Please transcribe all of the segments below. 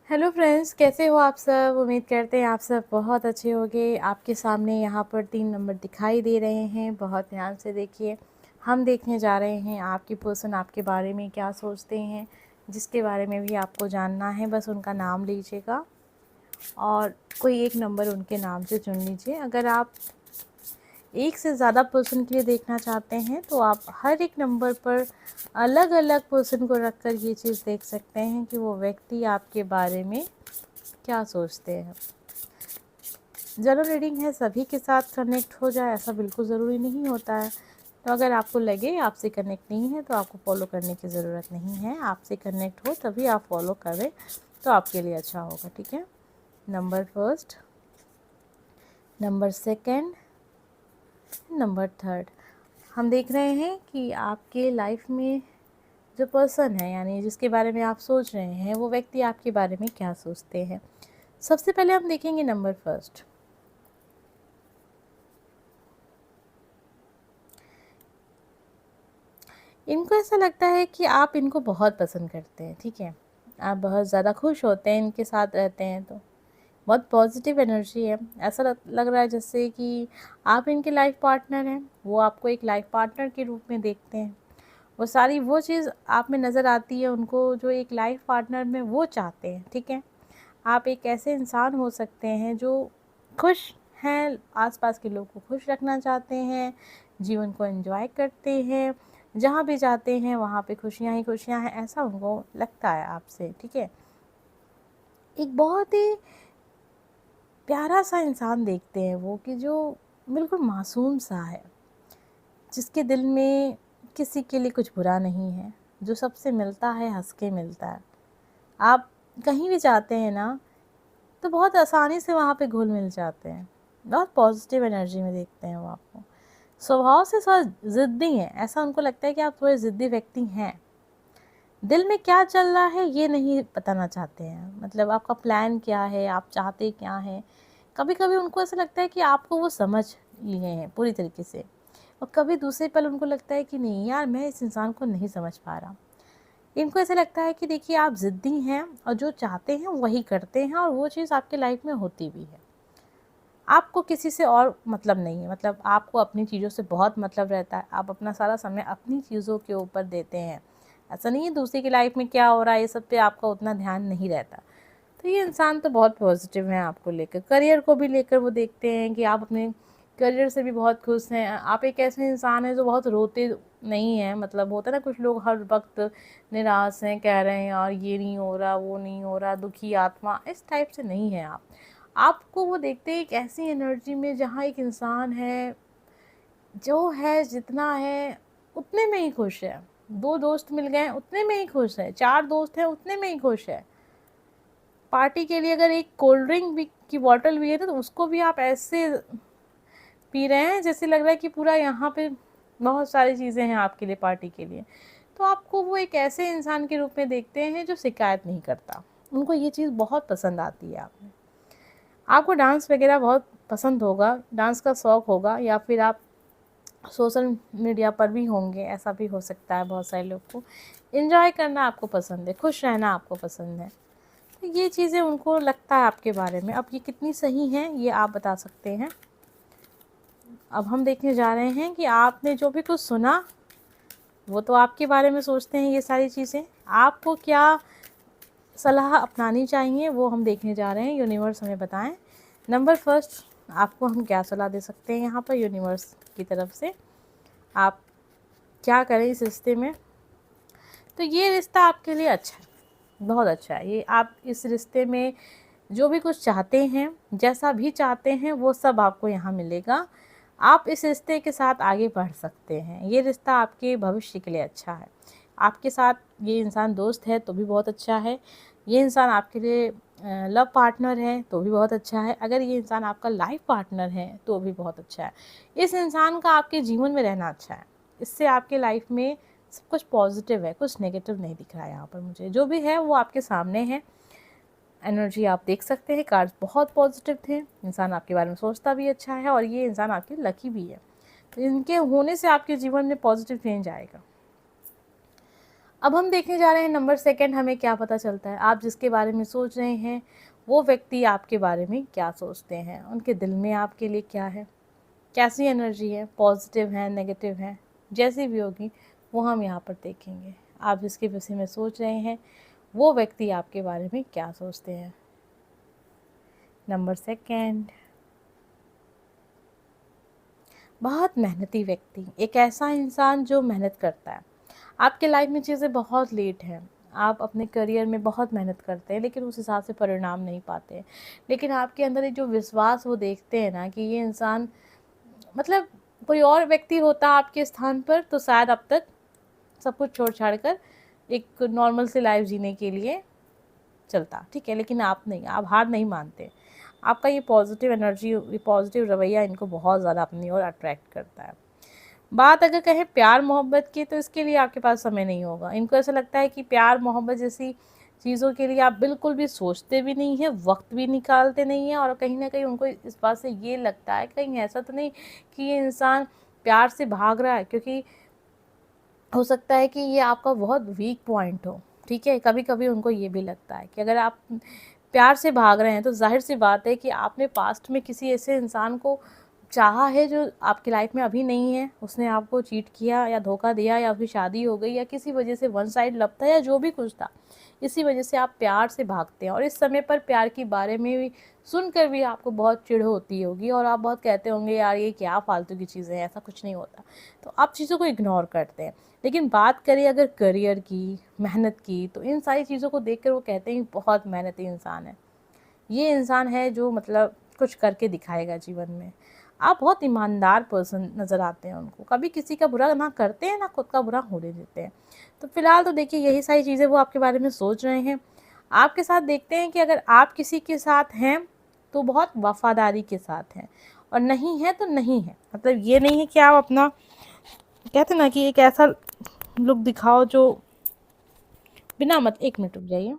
Hello friends, कैसे हो आप सब। उम्मीद करते हैं आप सब बहुत अच्छे होंगे। आपके सामने यहाँ पर 3 नंबर दिखाई दे रहे हैं, बहुत ध्यान से देखिए। हम देखने जा रहे हैं आपकी पर्सन आपके बारे में क्या सोचते हैं। जिसके बारे में भी आपको जानना है बस उनका नाम लीजिएगा और कोई एक नंबर उनके नाम से चुन लीजिए। अगर आप एक से ज़्यादा पर्सन के लिए देखना चाहते हैं तो आप हर एक नंबर पर अलग अलग पर्सन को रख कर ये चीज़ देख सकते हैं कि वो व्यक्ति आपके बारे में क्या सोचते हैं। जनरल रीडिंग है, सभी के साथ कनेक्ट हो जाए ऐसा बिल्कुल ज़रूरी नहीं होता है। तो अगर आपको लगे आपसे कनेक्ट नहीं है तो आपको फॉलो करने की ज़रूरत नहीं है। आपसे कनेक्ट हो तभी आप फॉलो करें तो आपके लिए अच्छा होगा, ठीक है। Number first, number second, number third. हम देख रहे हैं कि आपके लाइफ में जो पर्सन है यानी जिसके बारे में आप सोच रहे हैं वो व्यक्ति आपके बारे में क्या सोचते हैं। सबसे पहले हम देखेंगे नंबर फर्स्ट। इनको ऐसा लगता है कि आप इनको बहुत पसंद करते हैं, ठीक है। आप बहुत ज़्यादा खुश होते हैं इनके साथ रहते हैं तो बहुत पॉजिटिव एनर्जी है। ऐसा लग रहा है जैसे कि आप इनके लाइफ पार्टनर हैं, वो आपको एक लाइफ पार्टनर के रूप में देखते हैं। वो सारी वो चीज़ आप में नज़र आती है उनको जो एक लाइफ पार्टनर में वो चाहते हैं, ठीक है। आप एक ऐसे इंसान हो सकते हैं जो खुश हैं, आसपास के लोग को खुश रखना चाहते हैं, जीवन को एंजॉय करते हैं, जहाँ भी जाते हैं वहाँ पे खुशियाँ ही खुशियाँ हैं, ऐसा उनको लगता है आपसे, ठीक है। एक बहुत ही प्यारा सा इंसान देखते हैं वो कि जो बिल्कुल मासूम सा है, जिसके दिल में किसी के लिए कुछ बुरा नहीं है, जो सबसे मिलता है हंस के मिलता है। आप कहीं भी जाते हैं ना तो बहुत आसानी से वहाँ पे घुल मिल जाते हैं। बहुत पॉजिटिव एनर्जी में देखते हैं वो आपको। स्वभाव से थोड़ा ज़िद्दी हैं, ऐसा उनको लगता है कि आप थोड़े ज़िद्दी व्यक्ति हैं। दिल में क्या चल रहा है ये नहीं बताना चाहते हैं, मतलब आपका प्लान क्या है, आप चाहते क्या हैं। कभी कभी उनको ऐसा लगता है कि आपको वो समझ लिए हैं पूरी तरीके से, और कभी दूसरे पल उनको लगता है कि नहीं यार, मैं इस इंसान को नहीं समझ पा रहा। इनको ऐसा लगता है कि देखिए आप ज़िद्दी हैं और जो चाहते हैं वही करते हैं, और वो चीज़ आपके लाइफ में होती भी है। आपको किसी से और मतलब नहीं है, मतलब आपको अपनी चीज़ों से बहुत मतलब रहता है। आप अपना सारा समय अपनी चीज़ों के ऊपर देते हैं। ऐसा नहीं है दूसरे की लाइफ में क्या हो रहा है ये सब पे आपका उतना ध्यान नहीं रहता। तो ये इंसान तो बहुत पॉजिटिव है आपको लेकर। करियर को भी लेकर वो देखते हैं कि आप अपने करियर से भी बहुत खुश हैं। आप एक ऐसे इंसान हैं जो बहुत रोते नहीं हैं, मतलब होता है ना कुछ लोग हर वक्त निराश हैं, कह रहे हैं यार ये नहीं हो रहा, वो नहीं हो रहा, दुखी आत्मा, इस टाइप से नहीं है आप। आपको वो देखते हैं एक ऐसी एनर्जी में जहाँ एक इंसान है जो है जितना है उतने में ही खुश है। 2 दोस्त मिल गए उतने में ही खुश है, 4 दोस्त हैं उतने में ही खुश है। पार्टी के लिए अगर एक कोल्ड ड्रिंक भी की बॉटल भी है ना तो उसको भी आप ऐसे पी रहे हैं जैसे लग रहा है कि पूरा यहाँ पे बहुत सारी चीज़ें हैं आपके लिए पार्टी के लिए। तो आपको वो एक ऐसे इंसान के रूप में देखते हैं जो शिकायत नहीं करता। उनको ये चीज़ बहुत पसंद आती है आप में। आपको डांस वगैरह बहुत पसंद होगा, डांस का शौक़ होगा, या फिर आप सोशल मीडिया पर भी होंगे, ऐसा भी हो सकता है। बहुत सारे लोग को एंजॉय करना आपको पसंद है, खुश रहना आपको पसंद है। तो ये चीज़ें उनको लगता है आपके बारे में। अब ये कितनी सही हैं ये आप बता सकते हैं। अब हम देखने जा रहे हैं कि आपने जो भी कुछ सुना वो तो आपके बारे में सोचते हैं ये सारी चीज़ें। आपको क्या सलाह अपनानी चाहिए वो हम देखने जा रहे हैं। यूनिवर्स हमें बताएं। नंबर फर्स्ट, आपको हम क्या सलाह दे सकते हैं यहाँ पर यूनिवर्स की तरफ से, आप क्या करें इस रिश्ते में। तो ये रिश्ता आपके लिए अच्छा है, बहुत अच्छा है। ये आप इस रिश्ते में जो भी कुछ चाहते हैं, जैसा भी चाहते हैं, वो सब आपको यहाँ मिलेगा। आप इस रिश्ते के साथ आगे बढ़ सकते हैं। ये रिश्ता आपके भविष्य के लिए अच्छा है। आपके साथ ये इंसान दोस्त है तो भी बहुत अच्छा है। ये इंसान आपके लिए लव पार्टनर है तो भी बहुत अच्छा है। अगर ये इंसान आपका लाइफ पार्टनर है तो भी बहुत अच्छा है। इस इंसान का आपके जीवन में रहना अच्छा है। इससे आपके लाइफ में सब कुछ पॉजिटिव है, कुछ नेगेटिव नहीं दिख रहा है यहाँ पर मुझे। जो भी है वो आपके सामने है। एनर्जी आप देख सकते हैं, कार्ड्स बहुत पॉजिटिव थे। इंसान आपके बारे में सोचता भी अच्छा है और ये इंसान आपके लकी भी है। तो इनके होने से आपके जीवन में पॉजिटिव चेंज आएगा। अब हम देखने जा रहे हैं नंबर सेकंड, हमें क्या पता चलता है। आप जिसके बारे में सोच रहे हैं वो व्यक्ति आपके बारे में क्या सोचते हैं, उनके दिल में आपके लिए क्या है, कैसी एनर्जी है, पॉजिटिव है, नेगेटिव है, जैसी भी होगी वो हम यहाँ पर देखेंगे। आप जिसके विषय में सोच रहे हैं वो व्यक्ति आपके बारे में क्या सोचते हैं। नंबर सेकंड, बहुत मेहनती व्यक्ति, एक ऐसा इंसान जो मेहनत करता है। आपके लाइफ में चीज़ें बहुत लेट हैं, आप अपने करियर में बहुत मेहनत करते हैं लेकिन उस हिसाब से परिणाम नहीं पाते हैं। लेकिन आपके अंदर एक जो विश्वास वो देखते हैं ना कि ये इंसान, मतलब कोई और व्यक्ति होता आपके स्थान पर तो शायद अब तक सब कुछ छोड़ छाड़ कर एक नॉर्मल सी लाइफ जीने के लिए चलता, ठीक है। लेकिन आप नहीं, आप हार नहीं मानते। आपका ये पॉजिटिव एनर्जी, ये पॉजिटिव रवैया इनको बहुत ज़्यादा अपनी ओर अट्रैक्ट करता है। बात अगर कहें प्यार मोहब्बत की तो इसके लिए आपके पास समय नहीं होगा। इनको ऐसा लगता है कि प्यार मोहब्बत जैसी चीज़ों के लिए आप बिल्कुल भी सोचते भी नहीं हैं, वक्त भी निकालते नहीं हैं, और कहीं ना कहीं उनको इस बात से ये लगता है कहीं ऐसा तो नहीं कि ये इंसान प्यार से भाग रहा है, क्योंकि हो सकता है कि ये आपका बहुत वीक पॉइंट हो, ठीक है। कभी कभी उनको ये भी लगता है कि अगर आप प्यार से भाग रहे हैं तो जाहिर सी बात है कि आपने पास्ट में किसी ऐसे इंसान को चाहा है जो आपकी लाइफ में अभी नहीं है, उसने आपको चीट किया या धोखा दिया या उसकी शादी हो गई या किसी वजह से वन साइड लव था या जो भी कुछ था, इसी वजह से आप प्यार से भागते हैं। और इस समय पर प्यार के बारे में भी सुनकर भी आपको बहुत चिढ़ होती होगी और आप बहुत कहते होंगे यार ये क्या फालतू की चीज़ें हैं, ऐसा कुछ नहीं होता, तो आप चीज़ों को इग्नोर करते हैं। लेकिन बात करें अगर करियर की, मेहनत की, तो इन सारी चीज़ों को देखकर वो कहते हैं बहुत मेहनती इंसान है, ये इंसान है जो मतलब कुछ करके दिखाएगा जीवन में। आप बहुत ईमानदार पर्सन नज़र आते हैं उनको, कभी किसी का बुरा ना करते हैं ना खुद का बुरा होने देते हैं। तो फिलहाल तो देखिए यही सारी चीज़ें वो आपके बारे में सोच रहे हैं। आपके साथ देखते हैं कि अगर आप किसी के साथ हैं तो बहुत वफादारी के साथ हैं, और नहीं है तो नहीं है। मतलब ये नहीं है कि आप अपना, कहते हैं ना कि एक ऐसा लुक दिखाओ जो बिना मत, एक मिनट रुक जाइए,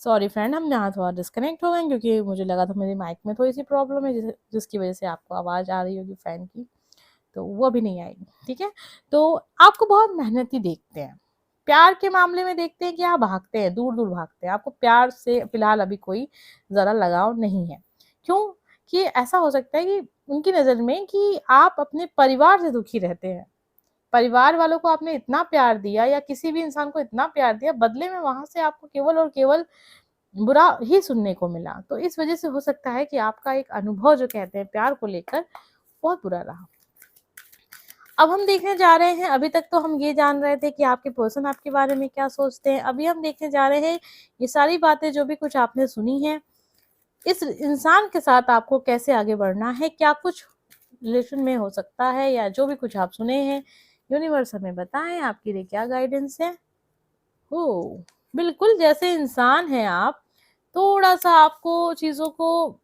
सॉरी फ्रेंड, हम यहाँ थोड़ा डिस्कनेक्ट हो गए क्योंकि मुझे लगा था मेरी माइक में थोड़ी सी प्रॉब्लम है जिसकी वजह से आपको आवाज़ आ रही होगी फ़ैन की, तो वो अभी नहीं आएगी, ठीक है। तो आपको बहुत मेहनती देखते हैं। प्यार के मामले में देखते हैं कि आप भागते हैं, दूर दूर भागते हैं, आपको प्यार से फिलहाल अभी कोई ज़्यादा लगाव नहीं है। क्यों? कि ऐसा हो सकता है कि उनकी नज़र में कि आप अपने परिवार से दुखी रहते हैं। परिवार वालों को आपने इतना प्यार दिया या किसी भी इंसान को इतना प्यार दिया, बदले में वहाँ से आपको केवल और केवल बुरा ही सुनने को मिला। तो इस वजह से हो सकता है कि आपका एक अनुभव जो कहते हैं प्यार को लेकर बहुत बुरा रहा। अब हम देखने जा रहे हैं, अभी तक तो हम ये जान रहे थे कि आपके पर्सन आपके बारे में क्या सोचते हैं। अभी हम देखने जा रहे हैं ये सारी बातें जो भी कुछ आपने सुनी है, इस इंसान के साथ आपको कैसे आगे बढ़ना है, क्या कुछ रिलेशन में हो सकता है, या जो भी कुछ आप सुने हैं यूनिवर्स हमें बताएं आपके लिए क्या गाइडेंस है। हो बिल्कुल जैसे इंसान है आप, थोड़ा सा आपको चीज़ों को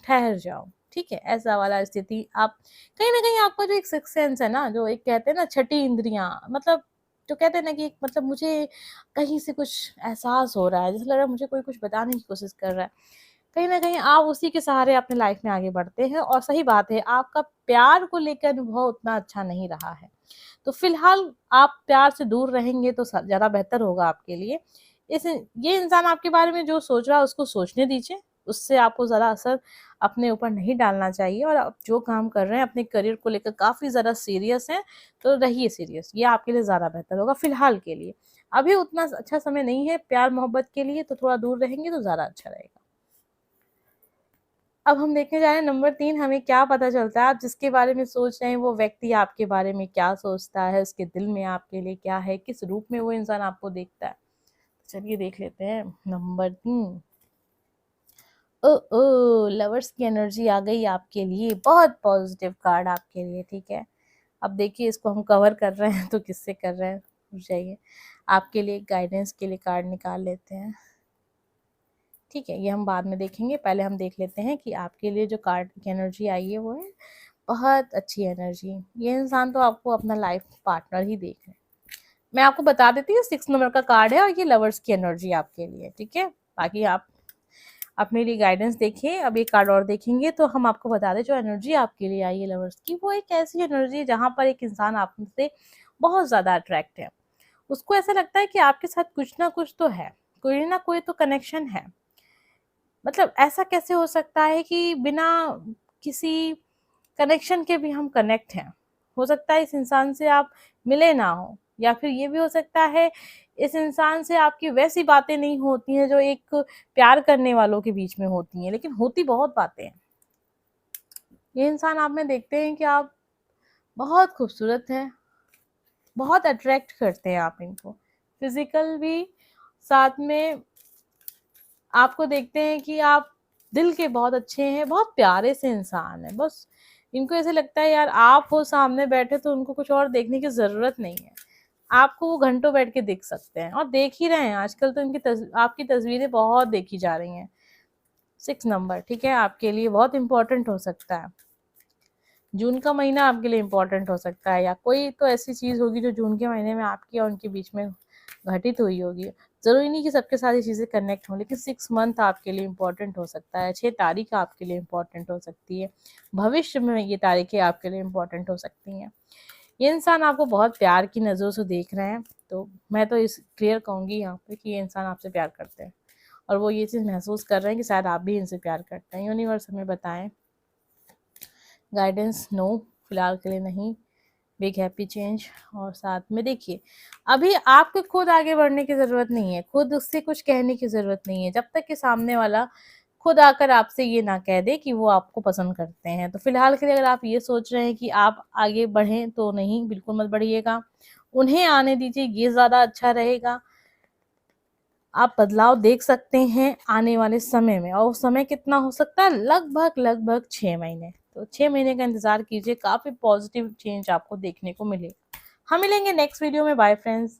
ठहर जाओ, ठीक है, ऐसा वाला स्थिति। आप कहीं ना कहीं आपका जो एक सिक्स सेंस है ना, जो एक कहते हैं ना छठी इंद्रियां, मतलब जो कहते हैं ना कि मतलब मुझे कहीं से कुछ एहसास हो रहा है, जैसे लग रहा है मुझे कोई कुछ बताने की कोशिश कर रहा है, कहीं न कहीं आप उसी के सहारे अपने लाइफ में आगे बढ़ते हैं। और सही बात है, आपका प्यार को लेकर अनुभव उतना अच्छा नहीं रहा है। तो फिलहाल आप प्यार से दूर रहेंगे तो ज़्यादा बेहतर होगा आपके लिए। इस ये इंसान आपके बारे में जो सोच रहा है उसको सोचने दीजिए, उससे आपको ज़्यादा असर अपने ऊपर नहीं डालना चाहिए। और आप जो काम कर रहे हैं अपने करियर को लेकर काफ़ी ज़्यादा सीरियस हैं, तो रहिए सीरियस, ये आपके लिए ज़्यादा बेहतर होगा फिलहाल के लिए। अभी उतना अच्छा समय नहीं है प्यार मोहब्बत के लिए, तो थोड़ा दूर रहेंगे तो ज़्यादा अच्छा रहेगा। अब हम देखने जा रहे हैं नंबर 3, हमें क्या पता चलता है आप जिसके बारे में सोच रहे हैं वो व्यक्ति आपके बारे में क्या सोचता है, उसके दिल में आपके लिए क्या है, किस रूप में वो इंसान आपको देखता है। तो चलिए देख लेते हैं नंबर 3। ओ ओ, लवर्स की एनर्जी आ गई आपके लिए, बहुत पॉजिटिव कार्ड आपके लिए, ठीक है। अब देखिए इसको हम कवर कर रहे हैं तो किससे कर रहे हैं, रुक जाइए, आपके लिए गाइडेंस के लिए कार्ड निकाल लेते हैं, ठीक है। ये हम बाद में देखेंगे, पहले हम देख लेते हैं कि आपके लिए जो कार्ड की एनर्जी आई है वो है बहुत अच्छी एनर्जी। ये इंसान तो आपको अपना लाइफ पार्टनर ही देख रहे हैं। मैं आपको बता देती हूँ 6 नंबर का कार्ड है और ये लवर्स की एनर्जी आपके लिए, ठीक है। बाकी आप अपने लिए गाइडेंस देखिए। अब ये कार्ड और देखेंगे तो हम आपको बता दें जो एनर्जी आपके लिए आई है लवर्स की, वो एक ऐसी एनर्जी है जहाँ पर एक इंसान आपसे बहुत ज़्यादा अट्रैक्ट है। उसको ऐसा लगता है कि आपके साथ कुछ ना कुछ तो है, कोई ना कोई तो कनेक्शन है। मतलब ऐसा कैसे हो सकता है कि बिना किसी कनेक्शन के भी हम कनेक्ट हैं? हो सकता है इस इंसान से आप मिले ना हो, या फिर ये भी हो सकता है इस इंसान से आपकी वैसी बातें नहीं होती हैं जो एक प्यार करने वालों के बीच में होती हैं, लेकिन होती बहुत बातें हैं। ये इंसान आप में देखते हैं कि आप बहुत खूबसूरत हैं, बहुत अट्रैक्ट करते हैं आप इनको, फिजिकल भी, साथ में आपको देखते हैं कि आप दिल के बहुत अच्छे हैं, बहुत प्यारे से इंसान हैं। बस इनको ऐसे लगता है यार आप हो सामने बैठे तो उनको कुछ और देखने की ज़रूरत नहीं है। आपको वो घंटों बैठ के देख सकते हैं और देख ही रहे हैं। आजकल तो इनकी आपकी तस्वीरें बहुत देखी जा रही हैं। 6 नंबर, ठीक है, आपके लिए बहुत इम्पोर्टेंट हो सकता है। जून का महीना आपके लिए इम्पोर्टेंट हो सकता है, या कोई तो ऐसी चीज़ होगी जो जून के महीने में आपकी और उनके बीच में घटित हुई होगी। ज़रूरी नहीं कि सबके साथ ये चीज़ें कनेक्ट हों, लेकिन 6 मंथ आपके लिए इम्पोर्टेंट हो सकता है, 6 तारीख आपके लिए इम्पोर्टेंट हो सकती है, भविष्य में ये तारीखें आपके लिए इम्पोर्टेंट हो सकती हैं। ये इंसान आपको बहुत प्यार की नज़रों से देख रहे हैं, तो मैं तो इस क्लियर कहूँगी यहाँ पे कि ये इंसान आपसे प्यार करते हैं और वो ये चीज़ महसूस कर रहे हैं कि शायद आप भी इनसे प्यार करते हैं। यूनिवर्स हमें बताएं गाइडेंस, नो, फिलहाल के लिए नहीं, बिग हैप्पी चेंज। और साथ में देखिए, अभी आपको खुद आगे बढ़ने की ज़रूरत नहीं है, खुद उससे कुछ कहने की ज़रूरत नहीं है, जब तक कि सामने वाला खुद आकर आपसे ये ना कह दे कि वो आपको पसंद करते हैं। तो फिलहाल के लिए अगर आप ये सोच रहे हैं कि आप आगे बढ़ें, तो नहीं, बिल्कुल मत बढ़िएगा, उन्हें आने दीजिए, ये ज़्यादा अच्छा रहेगा। आप बदलाव देख सकते हैं आने वाले समय में, और वो समय कितना हो सकता है, लगभग लगभग 6 महीने। तो 6 महीने का इंतज़ार कीजिए, काफ़ी पॉजिटिव चेंज आपको देखने को मिलेगा। हम मिलेंगे नेक्स्ट वीडियो में। Bye friends.